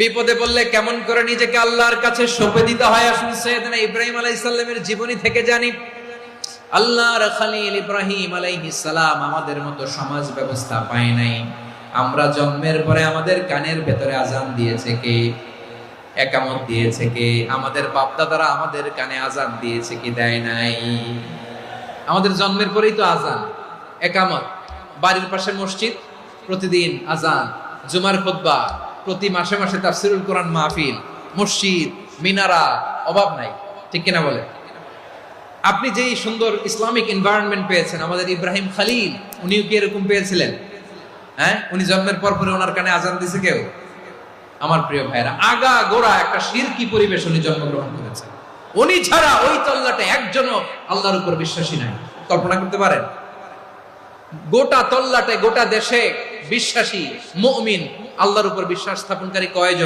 বিপদে পড়লে কেমন করে নিজেকে আল্লাহর কাছে সঁপে দিতে হয় আসুন সাইয়েদনা ইব্রাহিম আলাইহিস সালামের জীবনী থেকে জানি। আল্লাহর খলিল ইব্রাহিম আলাইহিস সালাম আমাদের মতো সমাজ ব্যবস্থা পায় নাই। আমরা জন্মের পরে আমাদের কানের ভেতরে আজান দিয়েছে কে? একামত দিয়েছে কে? আমাদের বাপদাদারা আমাদের কানে আজান দিয়েছে কি? দেয় নাই। আমাদের জন্মের পরেই তো আজান, একামত, বাড়ির পাশে মসজিদ, প্রতিদিন আজান, জুমার খুতবা, প্রতি মাসে মাসে তাফসিরুল কোরআন মাহফিল, মসজিদ, মিনারা, অভাব নাই। ঠিক কিনা বলে? আপনি যেই সুন্দর ইসলামিক এনভায়রনমেন্ট পেয়েছেন, আমাদের ইব্রাহিম খলিল উনিও কি এরকম পেয়েছিলেন? হ্যাঁ, উনি জন্মের পর পরে ওনার কানে আজান দিছে কেউ? আমার প্রিয় ভাইরা, আগা গোড়া একটা শিরকি পরিবেশ উনি জন্মগ্রহণ করেছেন। উনি ছাড়া ওই তল্লাটে একজনও আল্লাহর উপর বিশ্বাসী নাই। কল্পনা করতে পারেন? গোটা তল্লাটে, গোটা দেশে বিশ্বাসী মুমিন, আল্লাহর উপর বিশ্বাস স্থাপনকারী কয়জন?